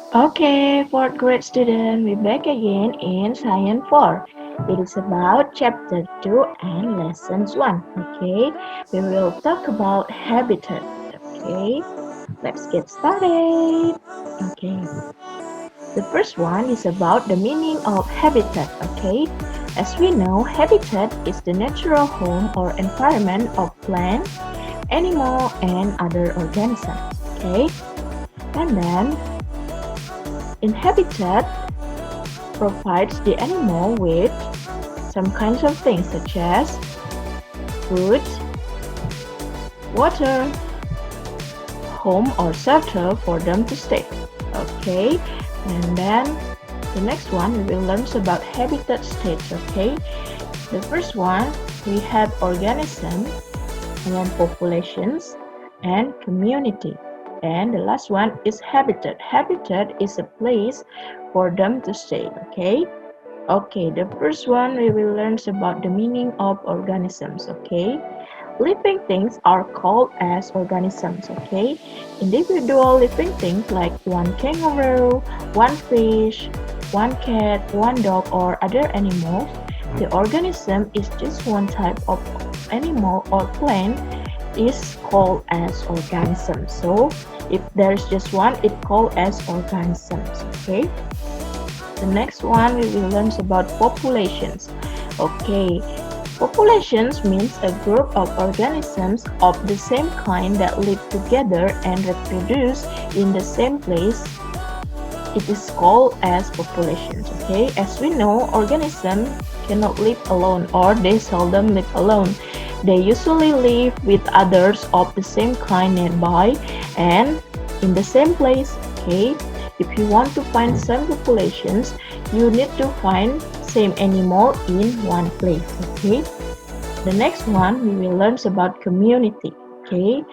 Okay, fourth grade student, we're back again in Science 4. It is about chapter 2 and lessons 1. Okay, we will talk about habitat. Okay, let's get started. Okay, the first one is about the meaning of habitat. Okay, as we know, habitat is the natural home or environment of plant, animal, and other organisms. Okay, and then in habitat provides the animal with some kinds of things such as food, water, home or shelter for them to stay. Okay, and then the next one we will learn about habitat states. Okay, the first one we have organism, and then populations and community. And the last one is habitat. Habitat is a place for them to stay. Okay. Okay, the first one we will learn about the meaning of organisms, okay? Living things are called as organisms, okay? Individual living things like one kangaroo, one fish, one cat, one dog, or other animals. The organism is just one type of animal or plant is called as organism. So, if there's just one, it's called as organisms, okay? The next one we will learn about populations. Okay, populations means a group of organisms of the same kind that live together and reproduce in the same place. It is called as populations. Okay, as we know, organisms cannot live alone or they seldom live alone. They usually live with others of the same kind nearby and in the same place. Okay, if you want to find some populations, you need to find same animal in one place. Okay. The next one we will learn about community. Okay.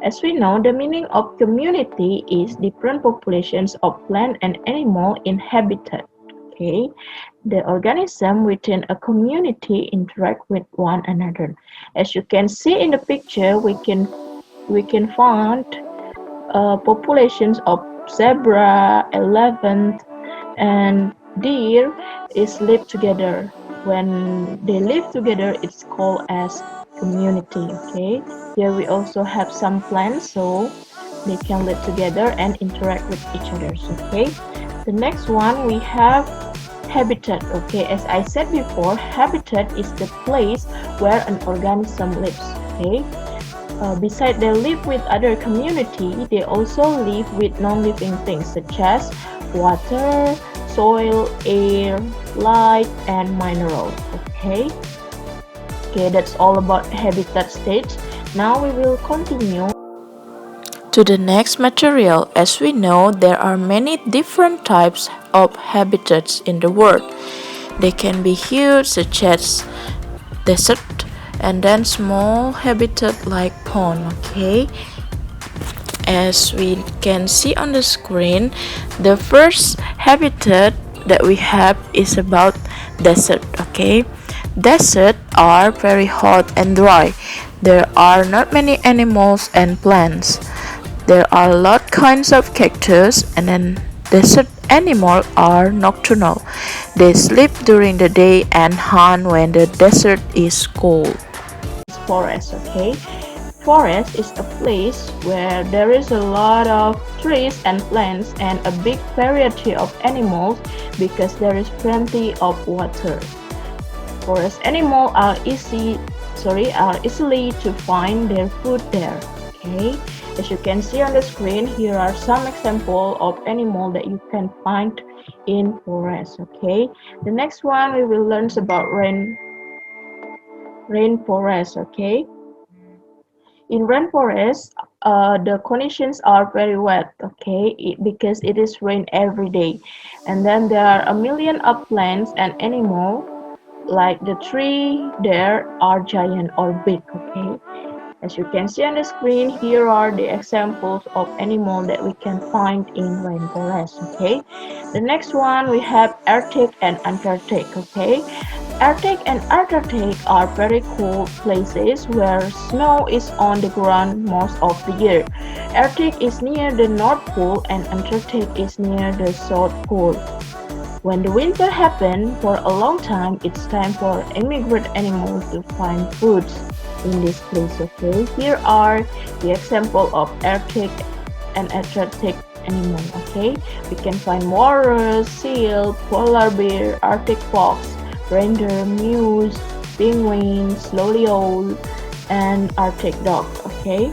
As we know, the meaning of community is different populations of plant and animal in habitat. Okay. The organism within a community interact with one another. As you can see in the picture, we can find populations of zebra, elephant, and deer is live together. When they live together, it's called as community. Okay. Here we also have some plants, so they can live together and interact with each other. Okay. The next one we have habitat. Okay. As I said before, habitat is the place where an organism lives. Okay. Besides they live with other community, they also live with non-living things such as water, soil, air, light, and minerals. Okay. Okay, that's all about habitat stage. Now we will continue to the next material. As we know, there are many different types of habitats in the world. They can be huge, such as desert, and then small habitat like pond. Okay, as we can see on the screen, the first habitat that we have is about desert. Okay, desert are very hot and dry. There are not many animals and plants. There are a lot kinds of cactus, and then desert animals are nocturnal. They sleep during the day and hunt when the desert is cold. Forest. Okay, forest is a place where there is a lot of trees and plants and a big variety of animals because there is plenty of water. Forest animals are easily to find their food there. Okay, as you can see on the screen, here are some examples of animals that you can find in forest. Okay, the next one we will learn about rainforest. Okay, in rainforest, the conditions are very wet. Okay, because it is rain every day, and then there are a million of plants and animals. Like the tree, there are giant or big. Okay, as you can see on the screen, here are the examples of animals that we can find in rainforest. Okay, the next one we have Arctic and Antarctic. Okay, Arctic and Antarctic are very cold places where snow is on the ground most of the year. Arctic is near the North Pole and Antarctic is near the South Pole. When the winter happens for a long time, it's time for immigrant animals to find foods in this place. Okay, here are the example of Arctic and Antarctic animal. Okay, we can find walrus, seal, polar bear, Arctic fox, reindeer, moose, penguin, slow owl, and Arctic dog. Okay.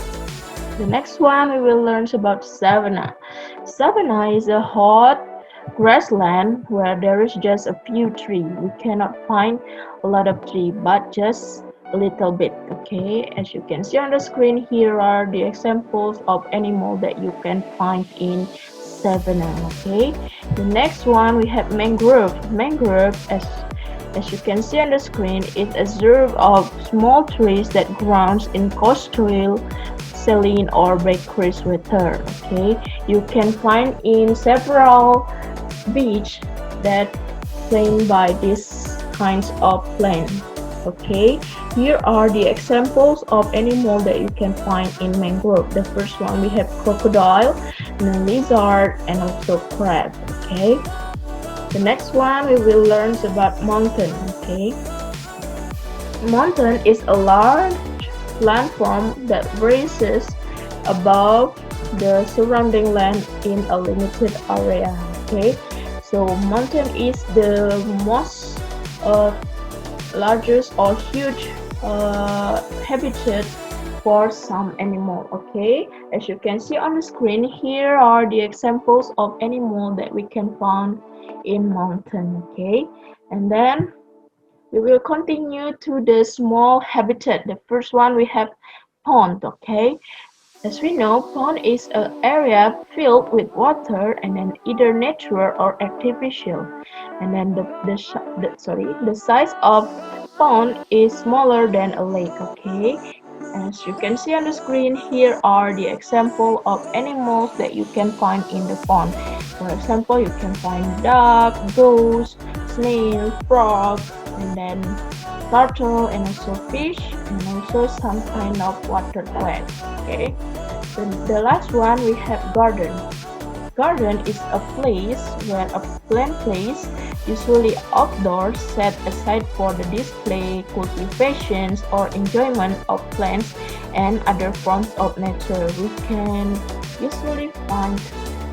The next one we will learn about savanna. Savanna is a hot grassland where there is just a few trees. We cannot find a lot of trees, but just a little bit. Okay, as you can see on the screen, here are the examples of animals that you can find in savanna. Okay, the next one we have mangrove. Mangrove, as you can see on the screen, is a reserve of small trees that grows in coastal saline or breakers water. Okay, you can find in several beach that planted by these kinds of plant. Okay, here are the examples of animals that you can find in mangrove. The first one we have crocodile, and lizard, and also crab. Okay, the next one we will learn about mountain. Okay, mountain is a large landform that rises above the surrounding land in a limited area. Okay, so mountain is the most largest or huge habitat for some animal. Okay, as you can see on the screen, here are the examples of animal that we can find in mountain. Okay, and then we will continue to the small habitat. The first one we have pond. Okay, as we know, pond is an area filled with water and then either natural or artificial. And then the size of pond is smaller than a lake. Okay, as you can see on the screen, here are the example of animals that you can find in the pond. For example, you can find duck, goose, snail, frog, and then turtle, and also fish, and also some kind of water plant. Okay, then the last one we have garden. Garden is a place where a plant place, usually outdoors, set aside for the display, cultivations, or enjoyment of plants and other forms of nature. We can usually find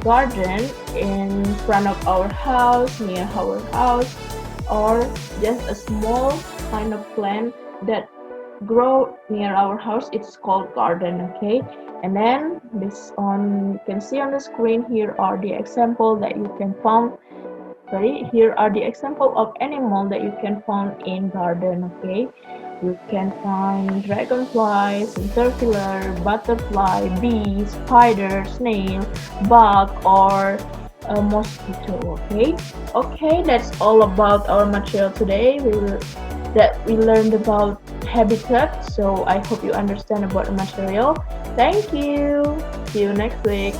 garden in front of our house, near our house, or just a small kind of plant that grow near our house. It's called garden. Okay, and then this on you can see on the screen, here are the example that you can find. Here are the example of animal that you can find in garden. Okay, you can find dragonflies, caterpillar, butterfly, bee, spider, snail, bug, or a mosquito. Okay, that's all about our material today. We learned about habitat, so I hope you understand about the material. Thank you. See you next week.